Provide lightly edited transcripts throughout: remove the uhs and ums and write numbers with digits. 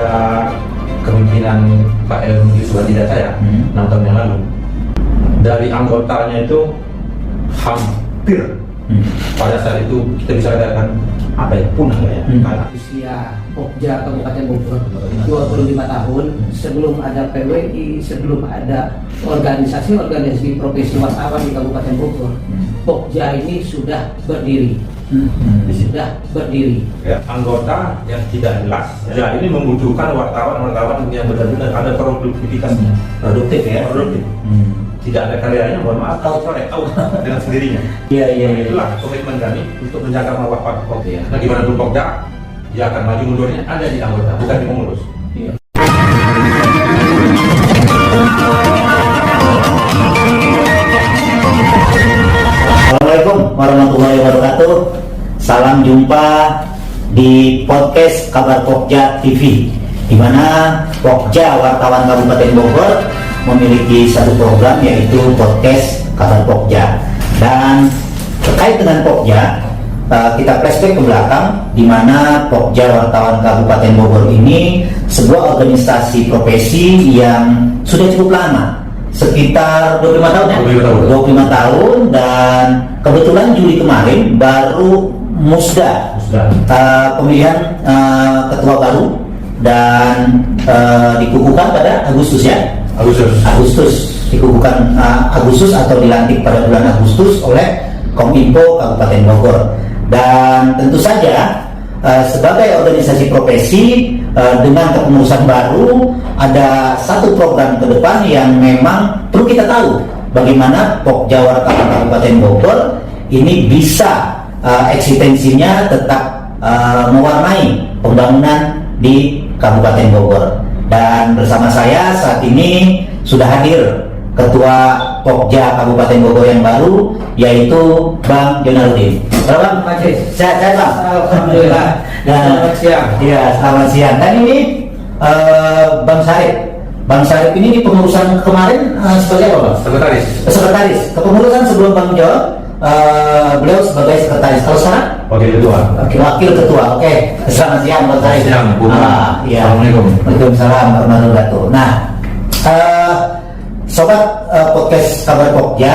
pada kemungkinan Pak El Yusuf tidak saya 6 tahun yang lalu, dari anggotanya itu hampir pada saat itu kita bisa katakan punah ya. Karena usia Pokja Kabupaten Bogor 25 tahun, sebelum ada PWI, sebelum ada organisasi profesi wartawan di Kabupaten Bogor, Pokja ini sudah berdiri. Ya, anggota yang tidak jelas. Ya, ini membutuhkan wartawan yang benar-benar ada produktivitasnya. Produktif ya. Produktif. Tidak ada karyanya, mohon maaf, tahu dengan sendirinya. Iya. Itulah komitmen kami untuk menjaga marwah Pokja. Nah, gimana dulu Pokja? Dia akan maju mundurnya ada di anggota, bukan di pengurus. Iya. Assalamualaikum warahmatullahi wabarakatuh. Salam jumpa di podcast Kabar Pokja TV, di mana Pokja wartawan Kabupaten Bogor memiliki satu program, yaitu podcast Kabar Pokja. Dan terkait dengan Pokja, kita flashback ke belakang, di mana Pokja wartawan Kabupaten Bogor ini sebuah organisasi profesi yang sudah cukup lama, sekitar 25 tahun ya? 25 tahun, dan kebetulan Juli kemarin baru musda pemilihan ketua baru, dan dikukuhkan pada Agustus ya? Agustus dikukuhkan Agustus atau dilantik pada bulan Agustus oleh Kominfo Kabupaten Bogor. Dan tentu saja sebagai organisasi profesi dengan kepengurusan baru, ada satu program ke depan yang memang perlu kita tahu bagaimana Pokja wartawan Kabupaten Bogor ini bisa eksistensinya tetap mewarnai pembangunan di Kabupaten Bogor. Dan bersama saya saat ini sudah hadir Ketua Pokja Kabupaten Bogor yang baru, yaitu Bang Jonaludin. Selamat pagi. Sehat Bang? Alhamdulillah. Selamat siang. Iya, selamat siang. Dan ini Bang Sarip. Bang Sarip ini di pengurusan kemarin sebagai apa Bang? Sekretaris. Kepengurusan sebelum Bang Jo, beliau sebagai sekretaris. Kalau sekarang? Wakil ketua. Oke. Selamat siang Bang Sarip. Iya. Assalamualaikum. Waalaikumsalam warahmatullahi wabarakatuh. Nah, sobat podcast Kabar Pokja,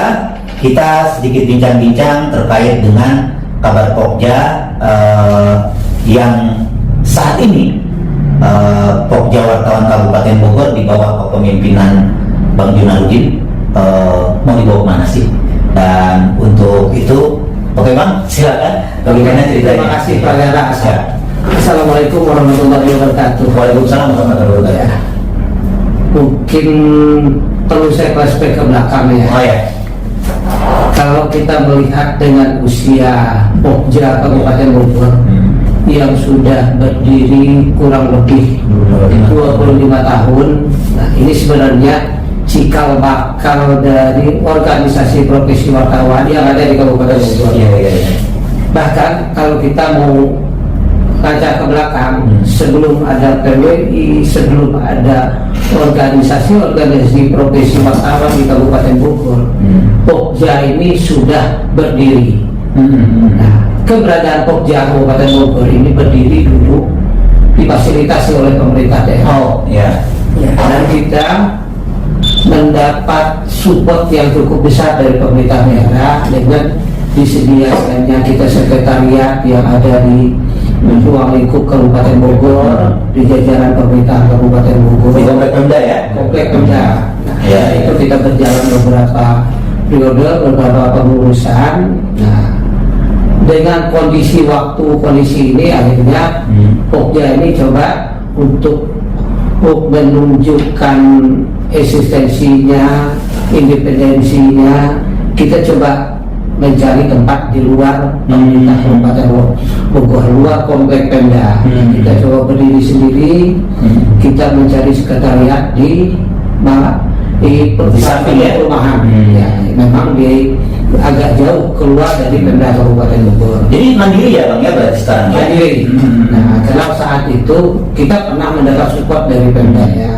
kita sedikit bincang-bincang terkait dengan Kabar Pokja yang saat ini Pokja wartawan Kabupaten Bogor di bawah kepemimpinan Bang Jonaludin mau dibawa kemana sih? Dan untuk itu, oke Bang, silakan bagaimana ceritanya? Terima kasih Pak Gara. Assalamualaikum warahmatullahi wabarakatuh. Waalaikumsalam warahmatullahi wabarakatuh. Mungkin perlu saya flashback ke belakang ya. Oh ya. Kalau kita melihat dengan usia Pokja Kabupaten Bogor yang sudah berdiri kurang lebih 25 tahun, nah ini sebenarnya cikal bakal dari organisasi profesi wartawan yang ada di Kabupaten Bogor. Bahkan kalau kita mau kaca ke belakang, sebelum ada PWI, sebelum ada organisasi profesi wartawan di Kabupaten Bogor, Pokja ini sudah berdiri. Nah, keberadaan Pokja Kabupaten Bogor ini berdiri dulu difasilitasi oleh pemerintah daerah. Dan kita mendapat support yang cukup besar dari pemerintah daerah dengan disediakannya kita sekretariat yang ada di ruang lingkup Kabupaten Bogor, di jajaran pemerintah Kabupaten Bogor, di Komplek Pemda ya? Komplek Pemda. Itu kita berjalan beberapa periode, beberapa pengurusan. Nah, dengan kondisi ini akhirnya Pokja ini coba untuk menunjukkan eksistensinya, independensinya. Kita coba mencari tempat di luar pemerintah Kabupaten Bogor, luar Komplek Pemda. Kita coba berdiri sendiri. Kita mencari sekretariat di samping perumahan. Ya, memang di agak jauh keluar dari Pemda Kabupaten Bogor. Jadi mandiri ya Bang ya berarti sekarang? Mandiri. Nah, kalau saat itu kita pernah mendapat support dari Pemda ya.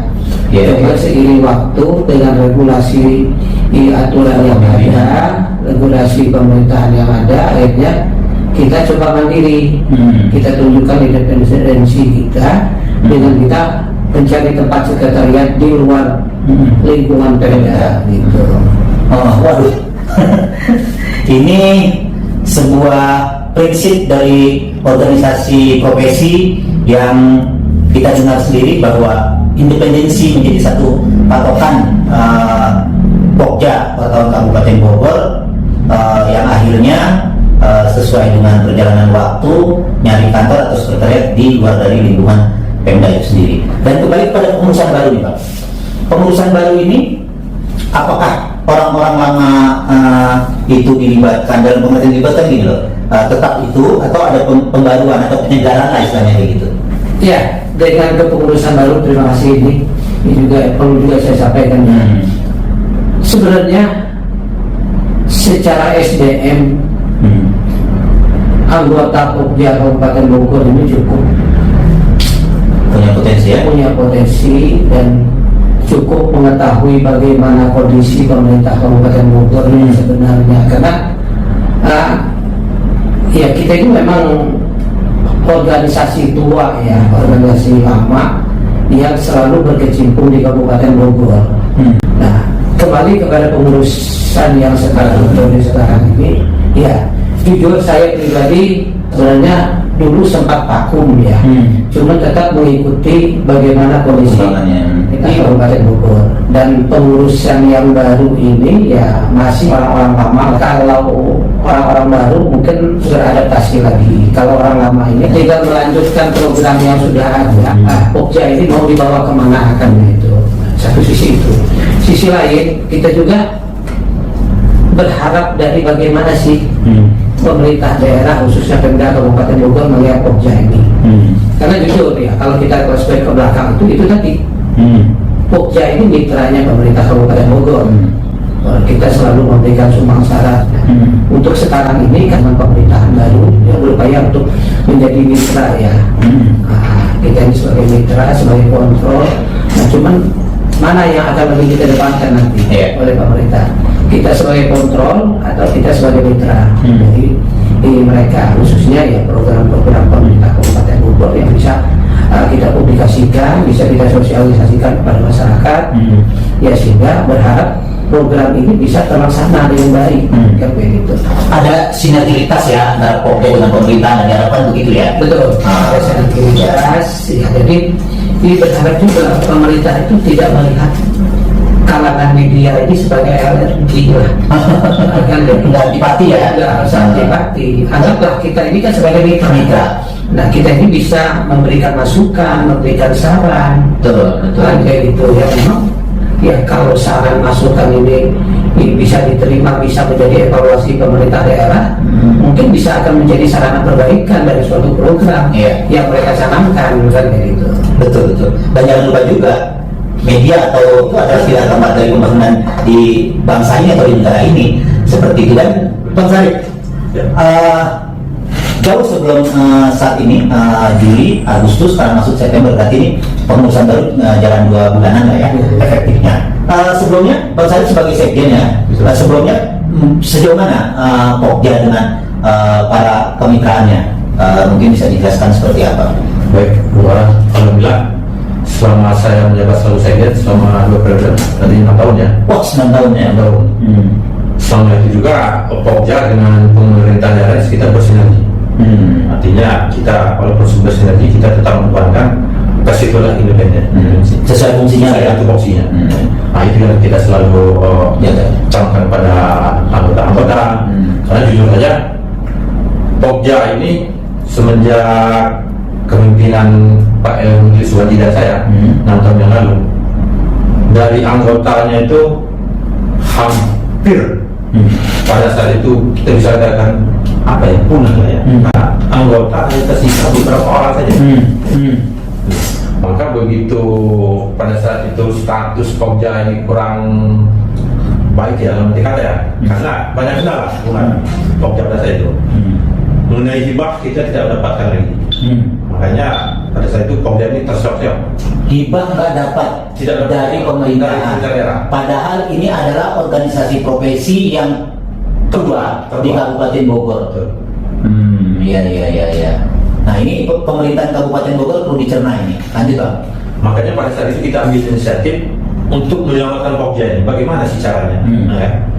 Coba seiring waktu dengan regulasi aturan yang ada, regulasi pemerintahan yang ada, akhirnya kita coba mandiri. Kita tunjukkan independensi kita dengan kita mencari tempat sekretariat di luar lingkungan Pemda gitu. Oh, waduh. Ini sebuah prinsip dari organisasi profesi yang kita dengar sendiri bahwa independensi menjadi satu patokan Pokja Wartawan Kabupaten Bogor yang akhirnya sesuai dengan perjalanan waktu nyari kantor atau sekretariat di luar dari lingkungan Pemda itu sendiri. Dan kembali pada pengurusan baru nih Pak. Pengurusan baru ini apakah orang-orang lama itu dilibatkan dalam pengertian dilibatkan gini loh, tetap itu atau ada pembaruan atau penyegaran lah istilahnya kayak gitu? Ya, dengan kepengurusan baru, terima kasih ini juga perlu juga saya sampaikan. Sebenarnya secara SDM anggota Pokja Kabupaten Bogor ini cukup Punya potensi ya? punya potensi dan cukup mengetahui bagaimana kondisi pemerintah Kabupaten Bogor ini sebenarnya, karena ya kita ini memang organisasi tua ya, organisasi lama yang selalu berkecimpung di Kabupaten Bogor. Nah, kembali kepada pengurusan yang sekarang ini, ya jujur saya pribadi sebenarnya dulu sempat vakum ya, cuma tetap mengikuti bagaimana kondisi di Kabupaten Bogor. Dan pengurusan yang baru ini ya masih orang-orang lama. Kalau orang-orang baru mungkin beradaptasi lagi. Kalau orang lama ini tidak melanjutkan program yang sudah ada, Pokja ini mau dibawa kemana akan itu. Satu sisi itu. Sisi lain kita juga berharap dari bagaimana sih pemerintah daerah khususnya Pemda Kabupaten Bogor melihat Pokja ini. Karena jujur ya, kalau kita flashback ke belakang itu tadi Pokja ini mitranya pemerintah Kabupaten Bogor. Kita selalu memberikan sumbang syarat. Untuk sekarang ini karena pemerintahan baru yang berupaya untuk menjadi mitra ya. Kita ini sebagai mitra, sebagai kontrol. Nah, cuman mana yang akan lebih kita depankan nanti oleh pemerintah? Kita sebagai kontrol atau kita sebagai mitra? Jadi mereka khususnya ya program-program pemerintah Kabupaten Bogor yang bisa kita publikasikan, bisa kita sosialisasikan kepada masyarakat, ya sehingga berharap program ini bisa terlaksana dengan baik. Kayak begitu. Ada sinergitas ya antara Pokja dengan pemerintah dan diharapkan begitu ya? Betul. Ada sinergitas. Ya, jadi berharap juga pemerintah itu tidak melihat kalangan media ini sebagai alergi lah. Nggak antipati ya? Nggak harus antipati. Anggaplah kita ini kan sebagai mitra. Nah, kita ini bisa memberikan masukan, memberikan saran. Betul. Kayak gitu ya, memang ya kalau saran masukan ini bisa diterima, bisa menjadi evaluasi pemerintah daerah, mungkin bisa akan menjadi sarana perbaikan dari suatu program yang mereka canangkan, kan kayak gitu. Betul. Dan jangan lupa juga media atau itu adalah pilar keempat dari pembangunan di bangsa ini atau di negara ini, seperti itu. Dan Bang Sarip, jauh sebelum saat ini Juli, Agustus, sekarang masuk September, berarti ini pengurusan baru jalan 2 bulanan lah ya efektifnya. Sebelumnya Bang Sarip sebagai sekjen ya, sebelumnya sejauh mana Pokja dengan para kemitraannya, mungkin bisa dijelaskan seperti apa? Baik, alhamdulillah selama saya menjabat selalu sekjen selama 2 periode, berarti 6 tahun ya. Wah, 9 tahun ya. 6 tahun. Selama itu juga Pokja dengan pemerintah daerah kita bersinergi. Artinya kita walaupun bersinergi kita tetap mengedepankan festival independen. Sesuai fungsinya ya. Itu fungsinya. Nah, itu yang kita selalu canangkan pada anggota-anggota. Karena jujur saja Pokja ini semenjak kepemimpinan Pak Menteri Suwandi dan saya 6 tahun yang lalu, dari anggotanya itu hampir pada saat itu kita bisa katakan punah lah ya. Karena anggota hanya tersisa beberapa orang saja. Maka begitu pada saat itu status Pokja ini kurang baik ya dalam arti kata ya, karena banyak kendala Pokja pada saat itu. Mengenai hibah kita tidak mendapatkan lagi. Makanya pada saat itu Pokja ini terseok-seok. Hibah nggak dapat dari pemerintahan. Padahal ini adalah organisasi profesi yang kedua di Kabupaten Bogor. Iya. Nah ini pemerintahan Kabupaten Bogor perlu dicerna ini. Lanjut Bang. Makanya pada saat itu kita ambil inisiatif untuk menyelamatkan Pokja ini. Bagaimana sih caranya? Nah,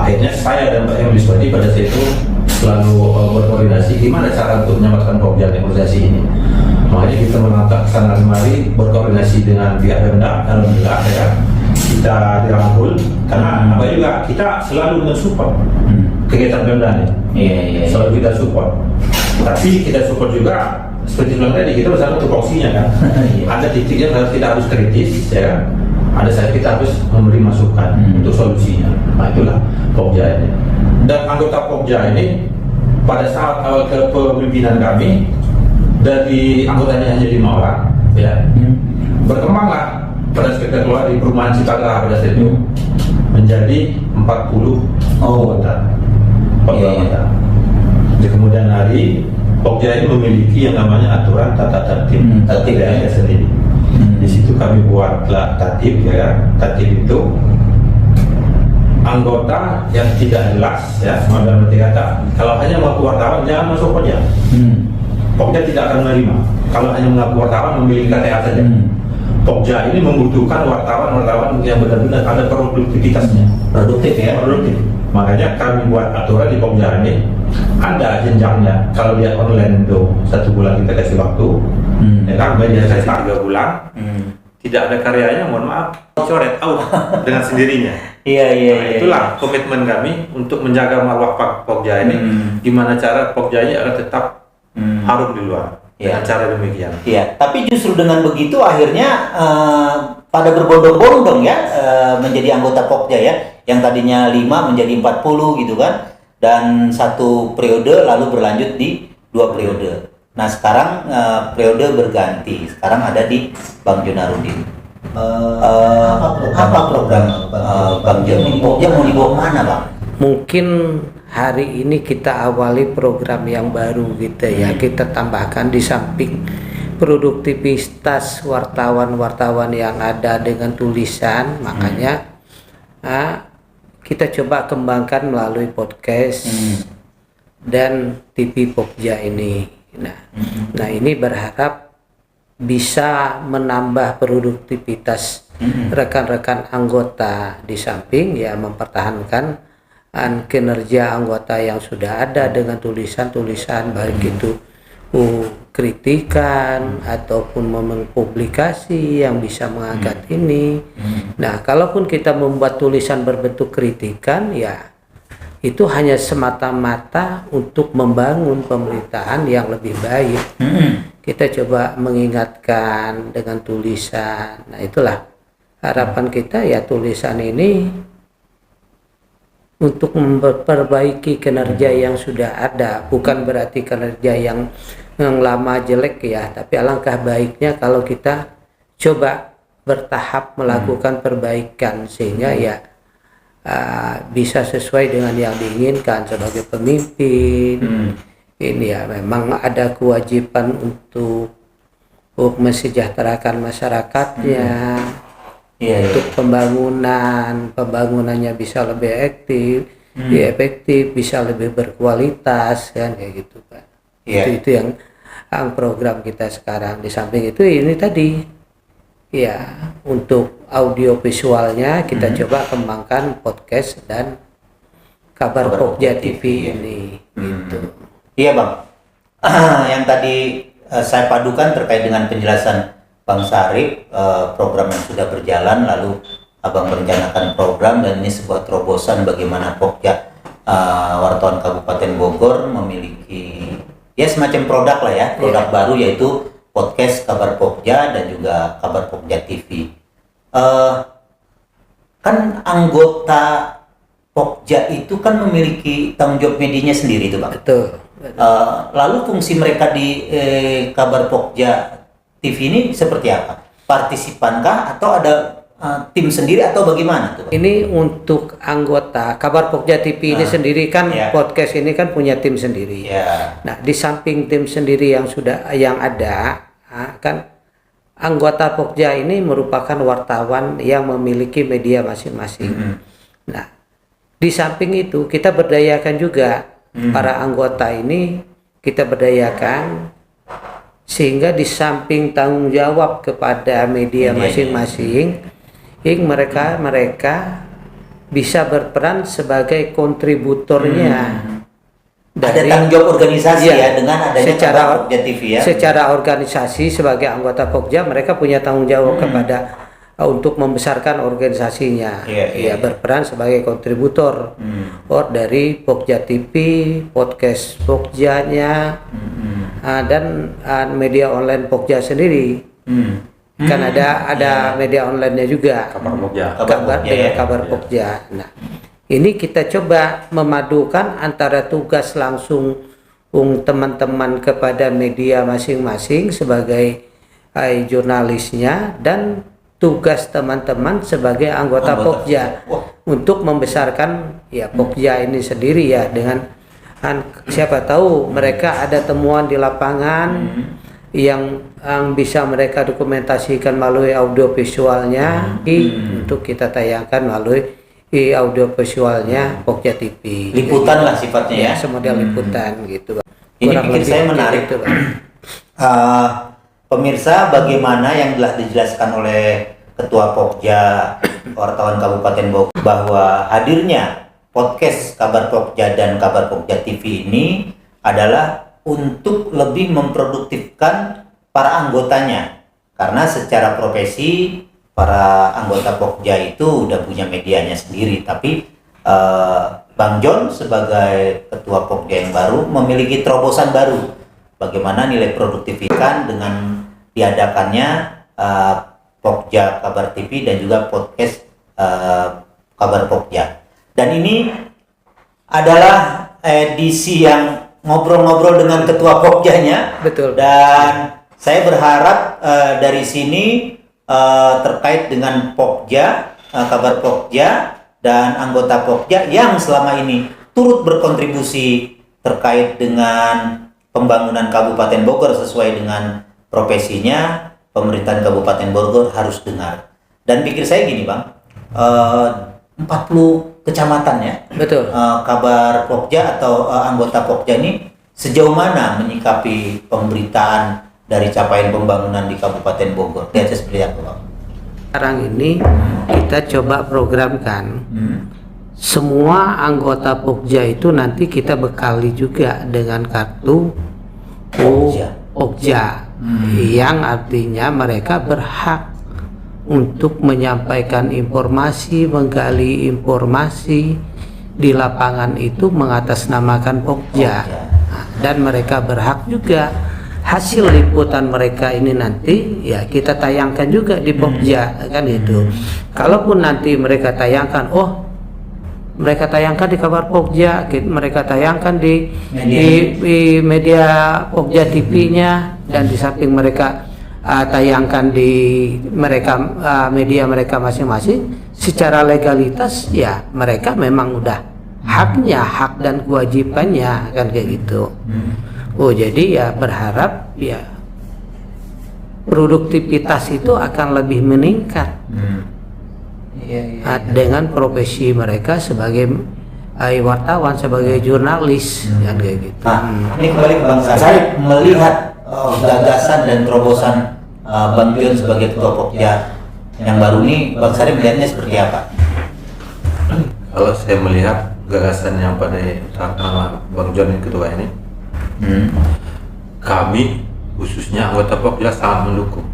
akhirnya saya dan Pak Emil Iswadi pada saat itu selalu berkoordinasi gimana cara untuk menyelamatkan Pokja negosiasi ini. Makanya kita mengangkat sana kemari berkoordinasi dengan pihak Pemda. Alhamdulillah ya kita dirangkul karena apa juga kita selalu mensupport kegiatan Pemda ini. Selalu kita support. Tapi kita support juga seperti bilang tadi kita bersama tupoksinya kan. Ada titiknya kita harus kritis ya kan. Ada saat kita harus memberi masukan untuk solusinya. Nah itulah Pokja ini. Dan anggota Pokja ini pada saat awal kepemimpinan kami dari anggotanya hanya 5 orang ya. Berkembanglah pada saat kita keluar di perumahan Cipagara pada saat itu menjadi 40 anggota. Di kemudian hari Pokja ini memiliki yang namanya aturan tata tertib sendiri. Di situ kami buatlah tatib ya. Tatib itu anggota yang tidak jelas ya, dalam arti kata kalau hanya mengaku wartawan jangan masuk Pokja. Pokja tidak akan menerima kalau hanya mengaku wartawan memiliki KTA saja. Pokja ini membutuhkan wartawan yang benar-benar ada produktivitasnya. Produktif ya. Produktif. Makanya kami buat aturan di Pokja ini ada jenjangnya. Kalau dia online itu 1 bulan kita kasih waktu, ya kan? Biasanya 3 bulan, tidak ada karyanya, mohon maaf, coret out dengan sendirinya. Itulah komitmen kami untuk menjaga marwah Pokja ini. Gimana cara Pokja ini agar tetap harum di luar dengan cara demikian. Iya, tapi justru dengan begitu akhirnya pada berbondong-bondong ya menjadi anggota Pokja ya, yang tadinya 5 menjadi 40 gitu kan, dan 1 periode lalu berlanjut di 2 periode. Nah sekarang periode berganti, sekarang ada di Bang Jonarudin. Apa program Bang Jon? Pokja mau dibawa mana Bang? Mungkin hari ini kita awali program yang baru gitu ya. Kita tambahkan di samping produktivitas wartawan-wartawan yang ada dengan tulisan, makanya kita coba kembangkan melalui podcast dan TV Pokja ini. Nah ini berharap bisa menambah produktivitas rekan-rekan anggota, di samping ya mempertahankan kinerja anggota yang sudah ada dengan tulisan-tulisan baik itu kritikan ataupun mempublikasi yang bisa mengangkat ini. Nah, kalaupun kita membuat tulisan berbentuk kritikan ya itu hanya semata-mata untuk membangun pemerintahan yang lebih baik. Kita coba mengingatkan dengan tulisan. Nah, itulah harapan kita ya, tulisan ini untuk memperbaiki kinerja yang sudah ada, bukan berarti kinerja yang lama jelek ya, tapi alangkah baiknya kalau kita coba bertahap melakukan perbaikan sehingga ya bisa sesuai dengan yang diinginkan sebagai pemimpin. Ini ya memang ada kewajiban untuk mensejahterakan masyarakatnya. Untuk pembangunannya bisa lebih efektif, bisa lebih berkualitas kan kayak gitu kan. Itu yang program kita sekarang. Di samping itu ini tadi ya untuk audio visualnya kita coba kembangkan podcast dan Kabar Pokja TV ini gitu. Iya Bang. Yang tadi saya padukan terkait dengan penjelasan Bang Sarip, program yang sudah berjalan, lalu Abang merencanakan program, dan ini sebuah terobosan bagaimana Pokja wartawan Kabupaten Bogor memiliki ya semacam produk lah ya, produk baru yaitu podcast Kabar Pokja dan juga Kabar Pokja TV. Kan anggota Pokja itu kan memiliki tanggung jawab medianya sendiri itu Bang. Betul. Lalu fungsi mereka di Kabar Pokja TV ini seperti apa? Partisipankah atau ada tim sendiri atau bagaimana tuh? Ini untuk anggota Kabar Pokja TV ini sendiri kan podcast ini kan punya tim sendiri. Nah, di samping tim sendiri yang ada kan anggota Pokja ini merupakan wartawan yang memiliki media masing-masing. Nah, di samping itu kita berdayakan juga para anggota ini, kita berdayakan sehingga di samping tanggung jawab kepada media masing-masing, mereka bisa berperan sebagai kontributornya. Ada tanggung jawab organisasi ya dengan adanya secara Pokja TV ya. Secara organisasi sebagai anggota Pokja mereka punya tanggung jawab kepada untuk membesarkan organisasinya. Berperan sebagai kontributor dari Pokja TV, podcast Pogjanya, dan media online Pokja sendiri. Kan ada media online-nya juga. Kabar Pokja. Nah, ini kita coba memadukan antara tugas langsung teman-teman kepada media masing-masing sebagai jurnalisnya dan tugas teman-teman sebagai anggota Pokja untuk membesarkan Pokja ini sendiri ya, dengan siapa tahu mereka ada temuan di lapangan yang bisa mereka dokumentasikan melalui audio visualnya untuk kita tayangkan melalui audio visualnya Pokja TV. Liputan lah sifatnya ya. Semodel liputan gitu. Ini pikir saya menarik. Gitu, pemirsa, bagaimana yang telah dijelaskan oleh Ketua Pokja Wartawan Kabupaten Bogor bahwa hadirnya podcast Kabar Pokja dan Kabar Pokja TV ini adalah untuk lebih memproduktifkan para anggotanya, karena secara profesi para anggota Pokja itu udah punya medianya sendiri, tapi Bang John sebagai Ketua Pokja yang baru memiliki terobosan baru bagaimana nilai produktivitas dengan diadakannya Pokja Kabar TV dan juga podcast Kabar Pokja. Dan ini adalah edisi yang ngobrol-ngobrol dengan Ketua Pokjanya. Betul. Dan saya berharap dari sini terkait dengan Pokja, Kabar Pokja dan anggota Pokja yang selama ini turut berkontribusi terkait dengan pembangunan Kabupaten Bogor sesuai dengan profesinya, pemerintahan Kabupaten Bogor harus dengar. Dan pikir saya gini Bang, 40 kecamatan ya. Betul. Kabar Pokja atau anggota Pokja ini sejauh mana menyikapi pemberitaan dari capaian pembangunan di Kabupaten Bogor? Lihat seperti apa Bang? Sekarang ini kita coba programkan semua anggota Pokja itu nanti kita bekali juga dengan kartu Pokja, yang artinya mereka berhak untuk menyampaikan informasi, menggali informasi di lapangan itu mengatasnamakan Pokja. Dan mereka berhak juga hasil liputan mereka ini nanti ya kita tayangkan juga di Pokja, kan itu. Kalaupun nanti mereka tayangkan, mereka tayangkan di Kabar Pokja, mereka tayangkan di media Pokja TV-nya, dan di samping mereka tayangkan di media mereka masing-masing, secara legalitas ya mereka memang udah haknya, hak dan kewajibannya, kan kayak gitu. Jadi ya berharap ya produktivitas itu akan lebih meningkat dengan profesi mereka sebagai wartawan, sebagai jurnalis, kan kayak gitu. Ini kembali ke Bang Sarip, melihat gagasan dan terobosan Bang John sebagai Ketua Pokja yang baru ini, Bang Sarip melihatnya seperti apa? Kalau saya melihat gagasan yang pada Bang John yang ketua ini, kami khususnya anggota Pokja sangat mendukung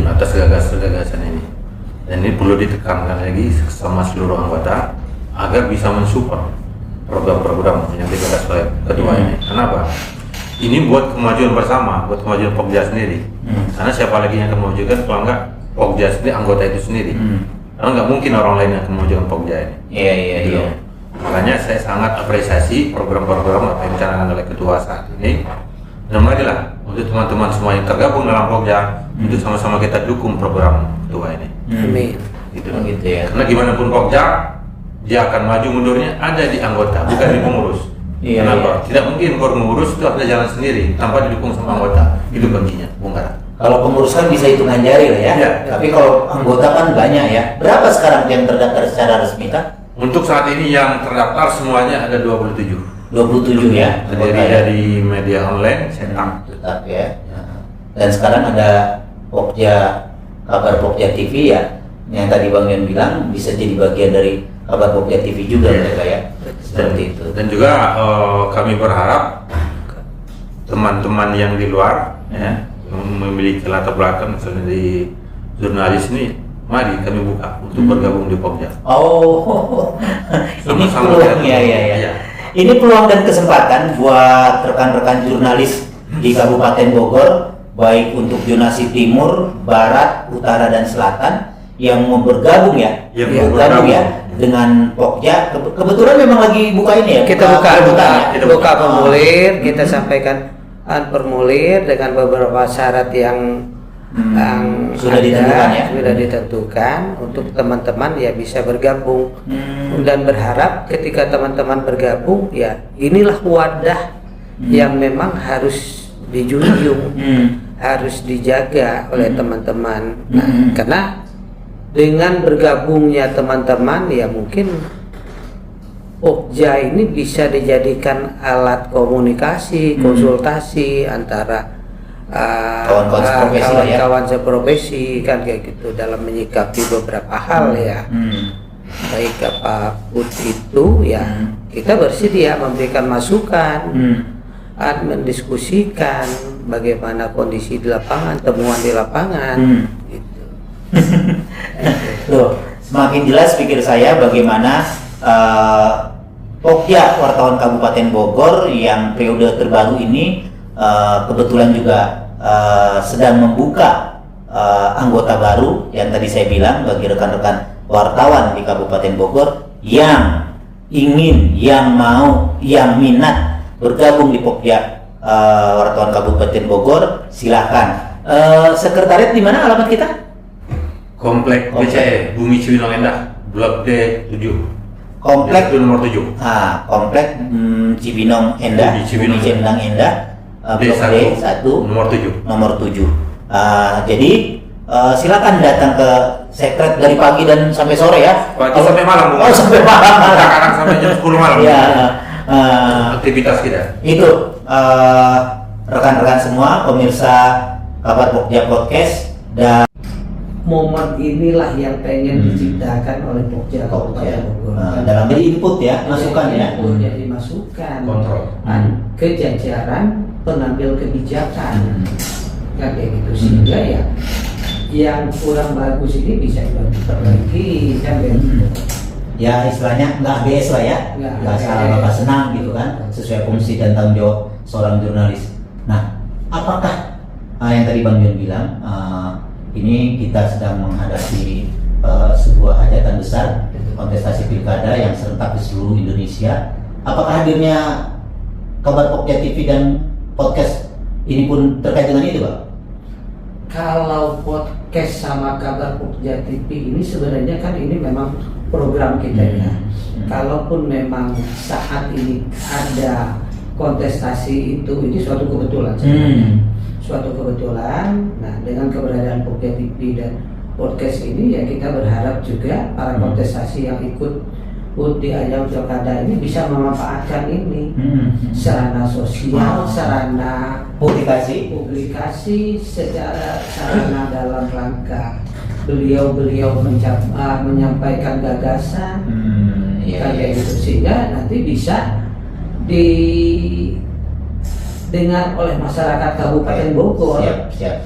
atas gagasan ini, dan ini perlu ditekankan lagi sama seluruh anggota agar bisa mensupport program-program yang digagas oleh ketua ini. Kenapa? Ini buat kemajuan bersama, buat kemajuan Pokja sendiri. Karena siapa lagi yang akan memajukan kalau enggak Pokja sendiri, anggota itu sendiri. Karena nggak mungkin orang lain yang akan memajukan Pokja ini. Iya. Makanya saya sangat apresiasi program-program apa yang dicanangkan oleh ketua saat ini. Dan marilah untuk teman-teman semua yang tergabung dalam Pokja, untuk sama-sama kita dukung program ketua ini. Amin. Gitu ya. Karena gimana pun Pokja, dia akan maju mundurnya ada di anggota, bukan di pengurus. Kenapa? Tidak mungkin pengurus itu ada jalan sendiri tanpa didukung sama anggota. Itu baginya, Bung Kara. Kalau pengurus kan bisa hitungan jari lah ya. Tapi kalau anggota kan banyak ya. Berapa sekarang yang terdaftar secara resmi kan? Untuk saat ini yang terdaftar semuanya ada 27. 27 ya. Terdiri dari media online, cetak. Tetap ya. Dan sekarang ada Pokja, Kabar Pokja TV ya. Yang tadi Bang Yon bilang bisa jadi bagian dari Kabar Pokja TV juga mereka ya. Seperti itu. Dan juga kami berharap teman-teman yang di luar ya, memiliki latar belakang misalnya di jurnalis ini, mari kami buka untuk bergabung di Pokja. Oh, ini Sama-sama peluang kita- ya. Iya. Ini peluang dan kesempatan buat rekan-rekan jurnalis di Kabupaten Bogor, baik untuk zonasi timur, barat, utara dan selatan yang mau bergabung ya, Yang bergabung bergabung. ya dengan Pokja. Kebetulan memang lagi buka ini ya. Kita buka kita buka. formulir, kita sampaikan formulir dengan beberapa syarat yang Sudah ada, ditentukan ya? sudah ditentukan untuk teman-teman ya bisa bergabung. Hmm. Dan berharap ketika teman-teman bergabung ya inilah wadah yang memang harus dijunjung, harus dijaga oleh teman-teman. Nah, karena dengan bergabungnya teman-teman ya mungkin Pokja ini bisa dijadikan alat komunikasi, konsultasi antara Kawan-kawan seprofesi lah ya. kawan-kawan seprofesi kan kayak gitu dalam menyikapi beberapa hal ya. Baik apapun itu ya kita bersedia memberikan masukan, mendiskusikan bagaimana kondisi di lapangan, temuan di lapangan gitu. Tuh, semakin jelas pikir saya bagaimana Pokja Wartawan Kabupaten Bogor yang periode terbaru ini kebetulan juga sedang membuka anggota baru yang tadi saya bilang bagi rekan-rekan wartawan di Kabupaten Bogor yang ingin, yang mau, yang minat bergabung di Pokja Wartawan Kabupaten Bogor, silahkan. Sekretariat di mana alamat kita? Komplek BCE Bumi Cibinong Endah, Blok D7. Komplek Itu nomor 7. Komplek Cibinong Endah, Bumi Cibinong Bumi Cibinong Endah, Blok D1 nomor 7. nomor 7. Jadi silakan datang ke sekret dari pagi dan sampai sore ya. Pagi sampai malam. Oh, sampai malam. Kadang-kadang sampai jam 10 malam. Ya, Aktivitas kita. itu rekan-rekan semua pemirsa Kabar Pokja Podcast dan Momen inilah yang pengen diciptakan oleh Pokja Kabupaten Bogor. dalam jadi input ya, masukan ya. Jadi masukan Kontrol. ke jajaran pengambil kebijakan. Kan kayak gitu sehingga ya yang kurang bagus ini bisa diperbaiki kan kayak gitu. Ya istilahnya nggak ABS lah ya, Nggak nggak ABS. salah bapak senang gitu kan, sesuai fungsi dan tanggung jawab seorang jurnalis. Nah, apakah yang tadi Bang Yon bilang, ini kita sedang menghadapi sebuah hajatan besar, kontestasi pilkada yang serentak di seluruh Indonesia. Apakah hadirnya Kabar Pokja TV dan podcast ini pun terkait dengan itu, Bang? Kalau podcast sama Kabar Pokja TV ini sebenarnya kan ini memang program kita ya. Kalaupun memang saat ini ada kontestasi itu, ini suatu kebetulan. Suatu kebetulan. Nah, dengan keberadaan Pokja TV dan podcast ini ya kita berharap juga para kontestasi yang ikut di ajang pilkada ini bisa memanfaatkan ini sarana sosial, sarana publikasi secara sarana dalam rangka beliau menyampaikan gagasan kayak gitu sehingga nanti bisa didengar oleh masyarakat Kabupaten Bogor. Siap.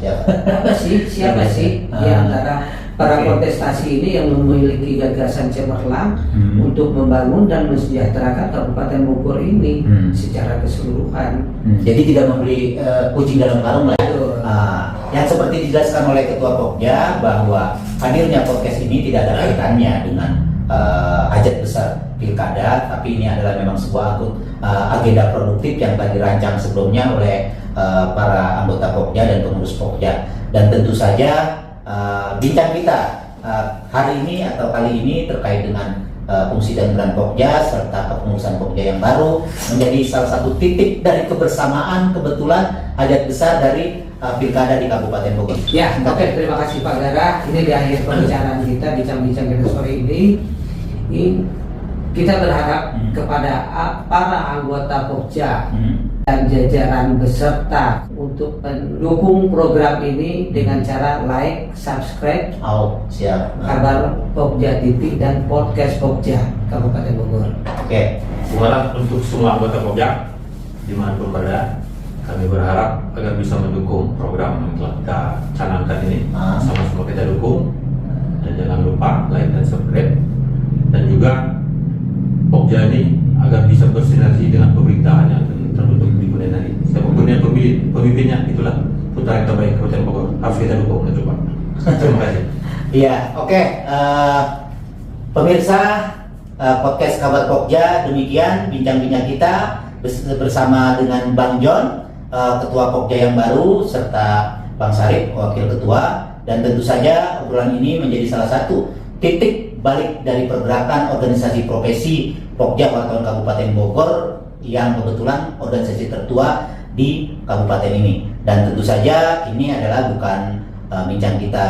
Siapa sih di antara para kontestasi ini yang memiliki gagasan cemerlang untuk membangun dan mensejahterakan Kabupaten Bogor ini secara keseluruhan. Jadi tidak membeli kucing dalam karung lah. Yang seperti dijelaskan oleh Ketua Pokja bahwa hadirnya podcast ini tidak ada kaitannya dengan hajat besar pilkada, tapi ini adalah memang sebuah agenda produktif yang telah dirancang sebelumnya oleh para anggota Pokja dan pengurus Pokja. Dan tentu saja bincang kita hari ini atau kali ini terkait dengan fungsi dan peran Pokja serta kepengurusan Pokja yang baru menjadi salah satu titik dari kebersamaan kebetulan hajat besar dari pilkada di Kabupaten Bogor. Ya, oke, terima kasih Pak Gara. Ini di akhir pembicaraan kita, bincang-bincang kita sore ini kita berharap kepada para anggota Pokja dan jajaran beserta untuk mendukung program ini dengan cara like, subscribe Siap. kabar Pokja TV dan podcast Pokja Kabupaten Bogor. Oke. Semoga untuk semua anggota Pokja dimanapun berada, kami berharap agar bisa mendukung program yang telah kita canangkan ini. Sama-sama kita dukung, dan jangan lupa like dan subscribe, dan juga Pokja ini agar bisa bersinergi dengan pemerintahan yang terbentuk di Kuningan ini. Siapapun yang pemimpinnya, itulah putra yang terbaik Kabupaten Bogor, harus kita dukung dan support. Terima kasih. Iya, oke. Pemirsa podcast Kabar Pokja, demikian bincang-bincang kita bersama dengan Bang John, Ketua Pokja yang baru, serta Bang Sarip, Wakil Ketua. Dan tentu saja obrolan ini menjadi salah satu titik balik dari pergerakan organisasi profesi Pokja Wartawan Kabupaten Bogor yang kebetulan organisasi tertua di kabupaten ini. Dan tentu saja ini adalah bukan bincang kita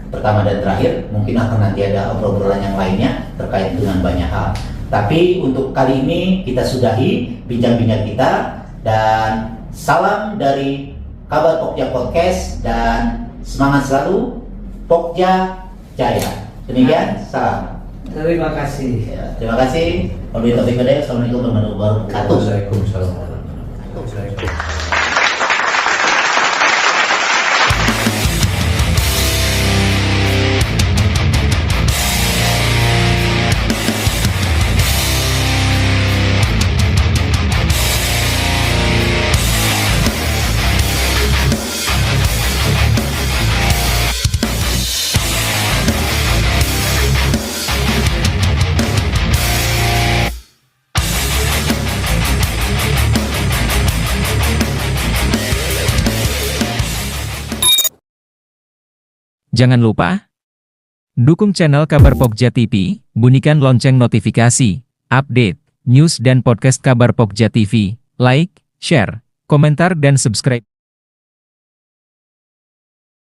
pertama dan terakhir, mungkin akan nanti ada obrolan yang lainnya terkait dengan banyak hal. Tapi untuk kali ini kita sudahi bincang-bincang kita, dan salam dari Kabar Pokja Podcast, dan semangat selalu Pokja Jaya. Demikian, salam. Terima kasih. Ya, terima kasih. Assalamualaikum warahmatullahi wabarakatuh. Waalaikumsalam warahmatullahi wabarakatuh. Jangan lupa dukung channel Kabar Pokja TV, bunyikan lonceng notifikasi, update, news dan podcast Kabar Pokja TV, like, share, komentar dan subscribe.